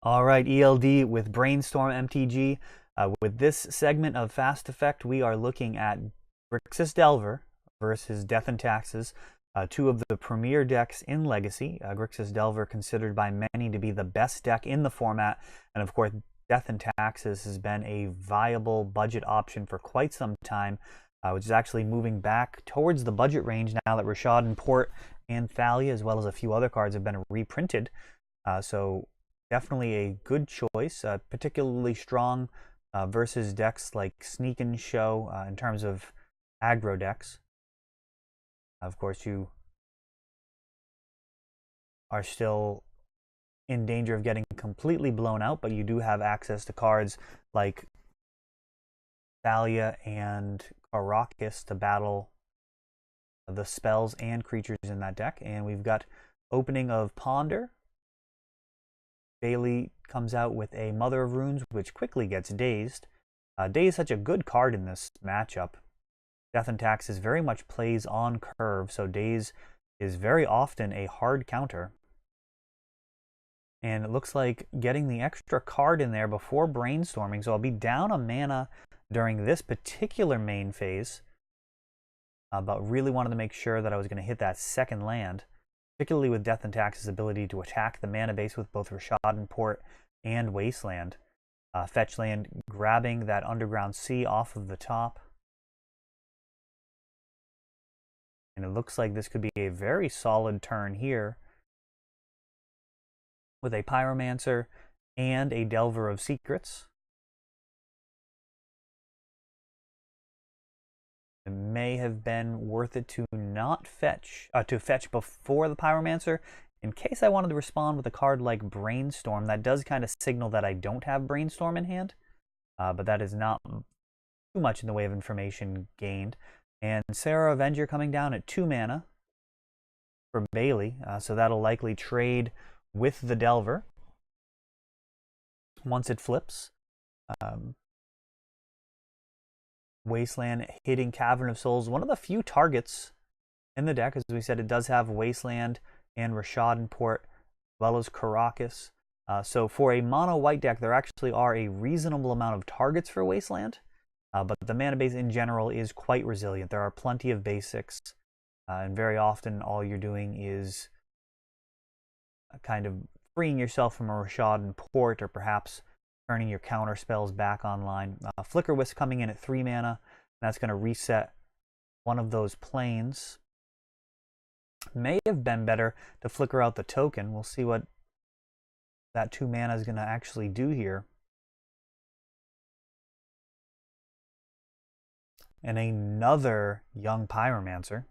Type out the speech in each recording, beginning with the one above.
All right, ELD with Brainstorm MTG. With this segment of Fast Effect, we are looking at Grixis Delver versus Death and Taxes, two of the premier decks in Legacy. Grixis Delver considered by many to be the best deck in the format, and of course, Death and Taxes has been a viable budget option for quite some time, which is actually moving back towards the budget range now that Rashad and Port and Thalia, as well as a few other cards, have been reprinted. So definitely a good choice, particularly strong versus decks like Sneak and Show in terms of aggro decks. Of course, you are still in danger of getting completely blown out, but you do have access to cards like Thalia and Caracas to battle the spells and creatures in that deck. And we've got opening of Ponder. Bailey comes out with a Mother of Runes, which quickly gets dazed. Daze is such a good card in this matchup. Death and Taxes very much plays on curve, so Daze is very often a hard counter. And it looks like getting the extra card in there before brainstorming, so I'll be down a mana during this particular main phase, but really wanted to make sure that I was going to hit that second land, particularly with Death and Taxes' ability to attack the mana base with both Rashad and Port and Wasteland. Fetch land, grabbing that Underground Sea off of the top. And it looks like this could be a very solid turn here with a Pyromancer and a Delver of Secrets. It may have been worth it to not fetch, to fetch before the Pyromancer, in case I wanted to respond with a card like Brainstorm. That does kind of signal that I don't have Brainstorm in hand, but that is not too much in the way of information gained. And Sarah Avenger coming down at 2 mana for Bailey, so that'll likely trade with the Delver once it flips. Wasteland hitting Cavern of Souls, one of the few targets in the deck. As we said, it does have Wasteland and Rashad and Port, as well as Caracas. So for a mono white deck, there actually are a reasonable amount of targets for Wasteland, but the mana base in general is quite resilient. There are plenty of basics, and very often all you're doing is kind of freeing yourself from a Rashad and Port, or perhaps turning your counter spells back online. Flicker Wisp coming in at 3 mana. That's going to reset one of those planes. May have been better to flicker out the token. We'll see what that 2 mana is going to actually do here. And another young Pyromancer.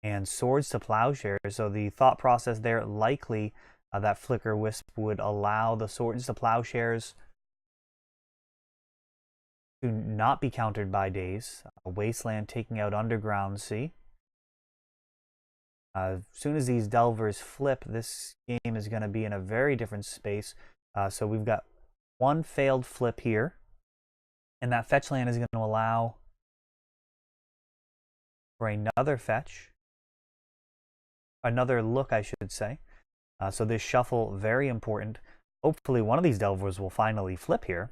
And Swords to Plowshares. So the thought process there, likely that Flicker Wisp would allow the Swords to Plowshares to not be countered by Daze. Wasteland taking out Underground Sea. As soon as these Delvers flip, this game is going to be in a very different space. So we've got one failed flip here, and that fetch land is going to allow for another fetch. Another look, I should say. So this shuffle, very important. Hopefully one of these Delvers will finally flip here.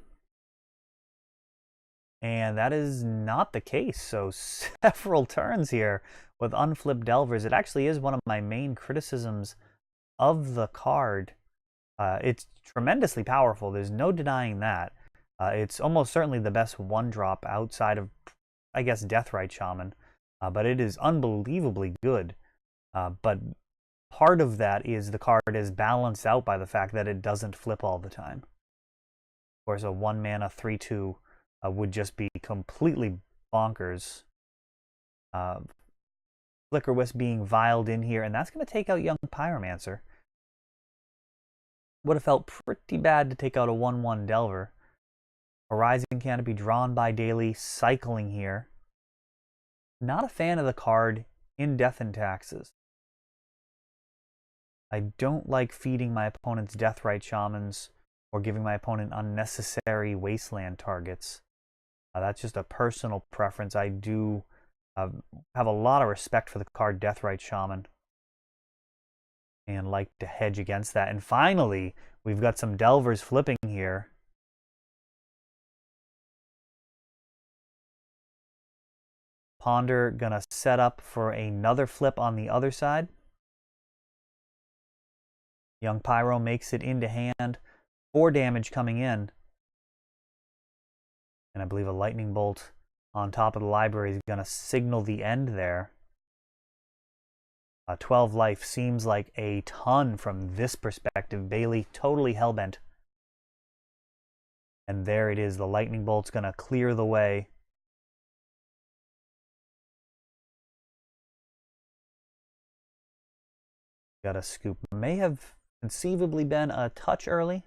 And that is not the case. So several turns here with unflipped Delvers. It actually is one of my main criticisms of the card. It's tremendously powerful. There's no denying that. It's almost certainly the best 1-drop outside of, I guess, Deathrite Shaman. But it is unbelievably good. But part of that is the card is balanced out by the fact that it doesn't flip all the time. Of course, a 1 mana 3/2 would just be completely bonkers. Flicker Wisp being viled in here, and that's going to take out young Pyromancer. Would have felt pretty bad to take out a 1/1 Delver. Horizon Canopy drawn by Daily, cycling here. Not a fan of the card in Death and Taxes. I don't like feeding my opponent's Deathrite Shamans or giving my opponent unnecessary Wasteland targets. That's just a personal preference. I do have a lot of respect for the card Deathrite Shaman. and like to hedge against that. And finally, we've got some Delvers flipping here. Ponder gonna set up for another flip on the other side. Young Pyro makes it into hand. 4 damage coming in. And I believe a lightning bolt on top of the library is gonna signal the end there. 12 life seems like a ton from this perspective. Bailey totally hellbent. And there it is. The lightning bolt's gonna clear the way. Got a scoop. May have conceivably been a touch early.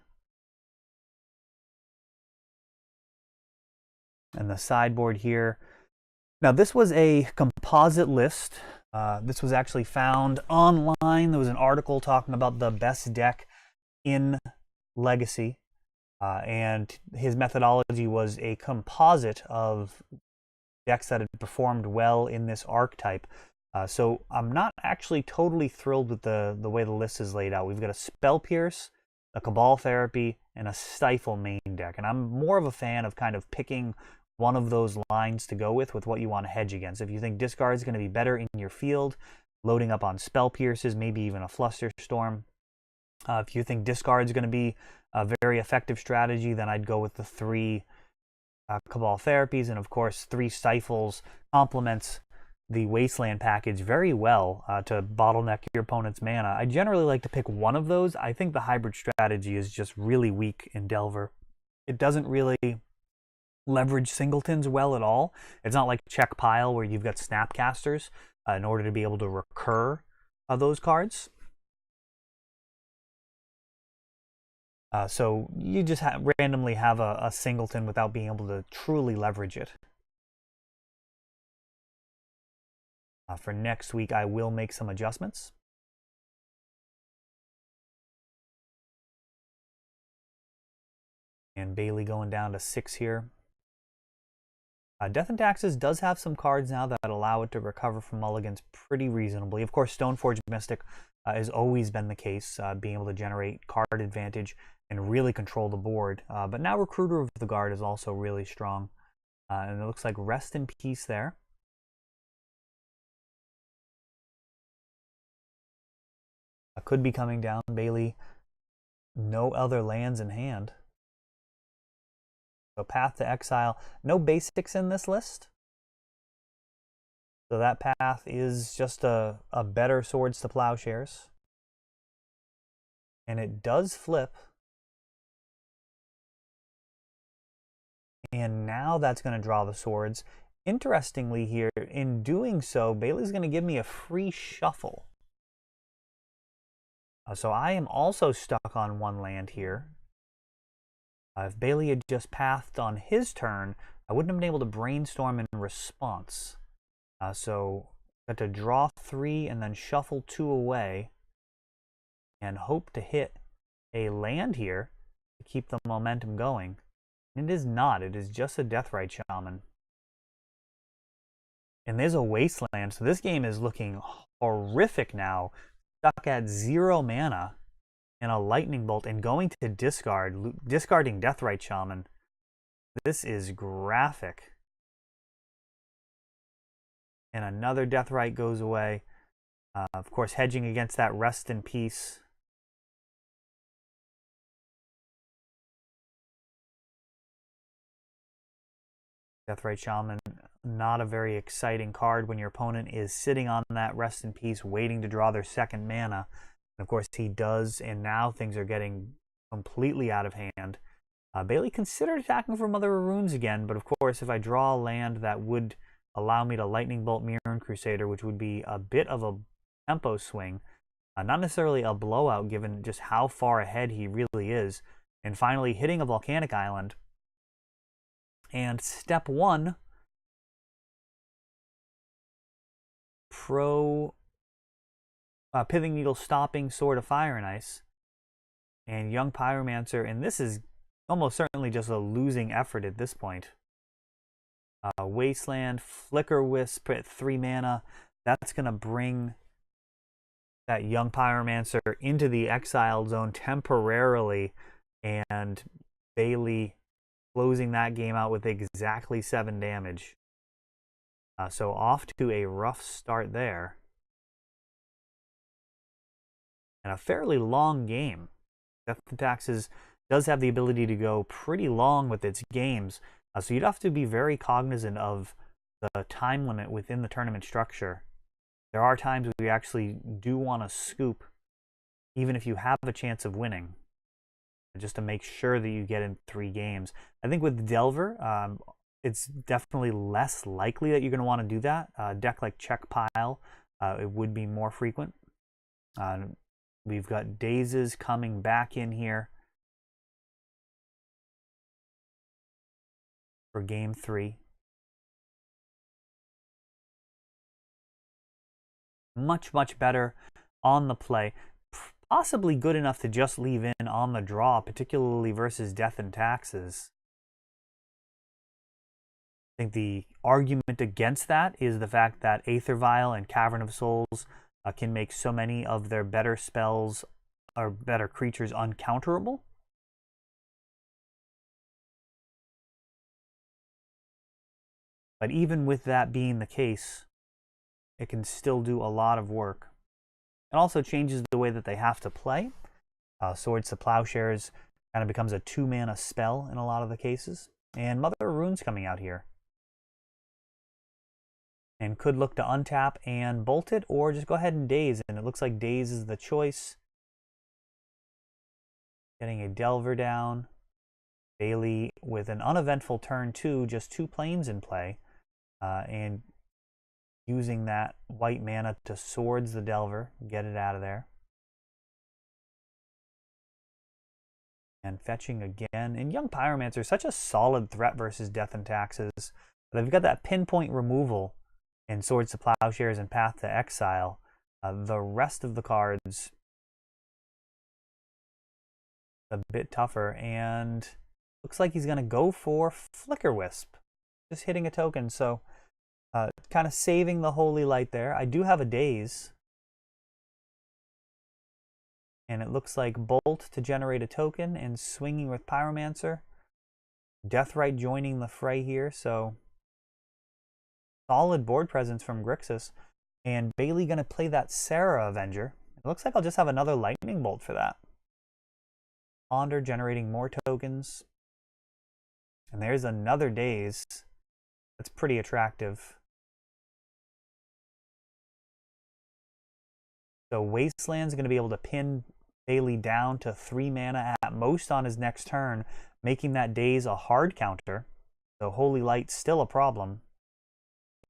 And the sideboard here. Now this was a composite list. This was actually found online. There was an article talking about the best deck in Legacy. And his methodology was a composite of decks that had performed well in this archetype. So I'm not actually totally thrilled with the way the list is laid out. We've got a Spell Pierce, a Cabal Therapy, and a Stifle main deck. And I'm more of a fan of kind of picking one of those lines to go with what you want to hedge against. If you think discard is going to be better in your field, loading up on Spell Pierces, maybe even a Flusterstorm. If you think discard is going to be a very effective strategy, then I'd go with the 3 Cabal Therapies. And of course, 3 Stifles complements the Wasteland package very well to bottleneck your opponent's mana. I generally like to pick one of those. I think the hybrid strategy is just really weak in Delver. It doesn't really leverage singletons well at all. It's not like Check Pile where you've got Snapcasters in order to be able to recur those cards. So you just randomly have a singleton without being able to truly leverage it. For next week, I will make some adjustments. And Bailey going down to 6 here. Death and Taxes does have some cards now that allow it to recover from mulligans pretty reasonably. Of course, Stoneforge Mystic has always been the case, being able to generate card advantage and really control the board. But now Recruiter of the Guard is also really strong. And it looks like Rest in Peace there. Could be coming down. Bailey, no other lands in hand. So Path to Exile. No basics in this list. So that path is just a better Swords to Plowshares. And it does flip. And now that's going to draw the swords. Interestingly here, in doing so, Bailey's going to give me a free shuffle. So I am also stuck on 1 land here. If Bailey had just pathed on his turn, I wouldn't have been able to brainstorm in response. So got to draw 3 and then shuffle 2 away and hope to hit a land here to keep the momentum going. It is not. It is just a Deathrite Shaman. And there's a Wasteland. So this game is looking horrific now. Stuck at 0 mana and a Lightning Bolt and going to discarding Deathrite Shaman. This is graphic. And another Deathrite goes away. Of course, hedging against that Rest in Peace. Deathrite Shaman, not a very exciting card when your opponent is sitting on that Rest in Peace waiting to draw their 2nd mana. And of course he does, and now things are getting completely out of hand. Bailey considered attacking for Mother of Runes again, but of course if I draw a land that would allow me to Lightning Bolt Mirran Crusader, which would be a bit of a tempo swing, not necessarily a blowout given just how far ahead he really is, and finally hitting a Volcanic Island. And step 1, Pithing Needle stopping Sword of Fire and Ice, and Young Pyromancer, and this is almost certainly just a losing effort at this point. Wasteland, Flicker Wisp at 3 mana, that's going to bring that young Pyromancer into the exiled zone temporarily, and Bailey closing that game out with exactly 7 damage. So off to a rough start there. And a fairly long game. Death and Taxes does have the ability to go pretty long with its games. So you'd have to be very cognizant of the time limit within the tournament structure. There are times where you actually do want to scoop, even if you have a chance of winning, just to make sure that you get in 3 games. I think with Delver, it's definitely less likely that you're going to want to do that. Deck like Check Pile, it would be more frequent. We've got Dazes coming back in here for game 3. Much, much better on the play. Possibly good enough to just leave in on the draw, particularly versus Death and Taxes. I think the argument against that is the fact that Aether Vial and Cavern of Souls can make so many of their better spells or better creatures uncounterable. But even with that being the case, it can still do a lot of work. It also changes the way that they have to play. Swords to Plowshares kind of becomes a 2-mana spell in a lot of the cases. And Mother of Rune's coming out here. And could look to untap and bolt it, or just go ahead and Daze. And it looks like Daze is the choice. Getting a Delver down. Bailey with an uneventful turn 2, just 2 planes in play. And using that white mana to Swords the Delver, get it out of there. And fetching again. And Young Pyromancer, such a solid threat versus Death and Taxes. They've got that pinpoint removal in Swords to Plowshares and Path to Exile. The rest of the cards a bit tougher, and looks like he's going to go for Flicker Wisp. Just hitting a token, so kind of saving the Holy Light there. I do have a Daze. And it looks like Bolt to generate a token and swinging with Pyromancer. Deathrite joining the fray here, so solid board presence from Grixis. And Bailey going to play that Sarah Avenger. It looks like I'll just have another Lightning Bolt for that. Ponder generating more tokens. And there's another Daze. That's pretty attractive. So Wasteland's going to be able to pin Bailey down to 3 mana at most on his next turn, making that Daze a hard counter. So Holy Light's still a problem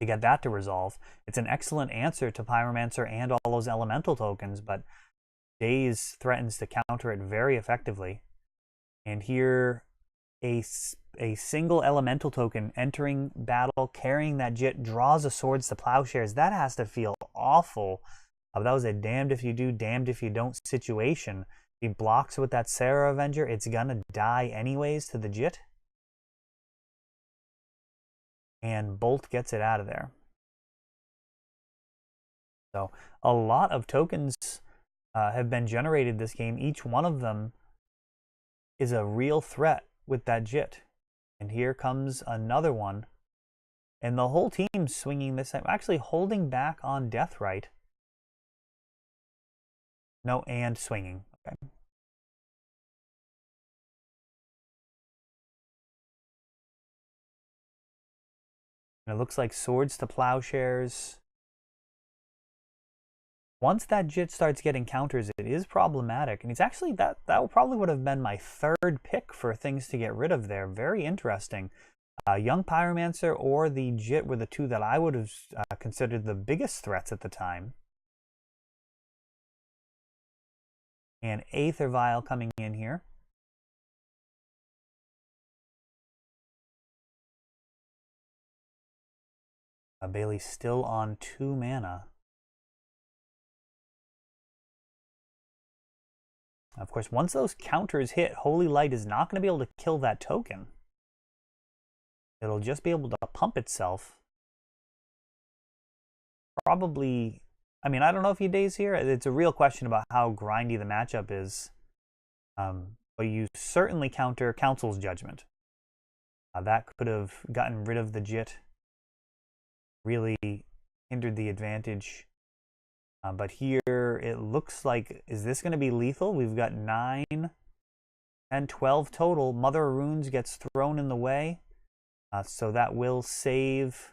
to get that to resolve. It's an excellent answer to Pyromancer and all those elemental tokens, but Daze threatens to counter it very effectively. And here, a single elemental token entering battle, carrying that Jit, draws a Swords to Plowshares. That has to feel awful. That was a damned if you do, damned if you don't situation. He blocks with that Sarah Avenger. It's gonna die anyways to the Jit. And Bolt gets it out of there. So a lot of tokens have been generated this game. Each one of them is a real threat with that Jit. And here comes another one. And the whole team's swinging this time. Actually holding back on Deathrite. No, and swinging. Okay. And it looks like Swords to Plowshares. Once that Jit starts getting counters, it is problematic. And it's actually, that probably would have been my 3rd pick for things to get rid of there. Very interesting. Young Pyromancer or the Jit were the 2 that I would have considered the biggest threats at the time. And Aether Vial coming in here. Bailey's still on 2 mana. Of course, once those counters hit, Holy Light is not going to be able to kill that token. It'll just be able to pump itself. Probably I mean, I don't know if he days here. It's a real question about how grindy the matchup is. But you certainly counter Council's Judgment. That could have gotten rid of the Jit, really hindered the advantage. But here it looks like, is this going to be lethal? We've got 9, 10, 12 total. Mother of Runes gets thrown in the way. So that will save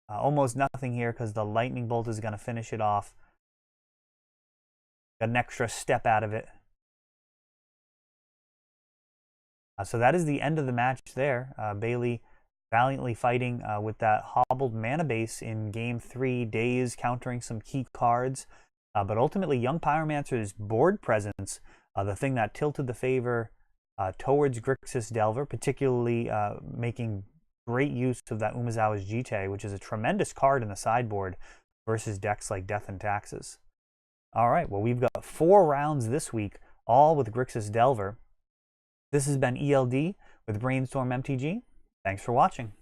almost nothing here because the Lightning Bolt is going to finish it off. Got an extra step out of it. So that is the end of the match there. Bailey valiantly fighting with that hobbled mana base in game 3, Days countering some key cards. But ultimately, Young Pyromancer's board presence, the thing that tilted the favor towards Grixis Delver, particularly making great use of that Umezawa's Jite, which is a tremendous card in the sideboard versus decks like Death and Taxes. All right, well, we've got 4 rounds this week, all with Grixis Delver. This has been ELD with Brainstorm MTG. Thanks for watching.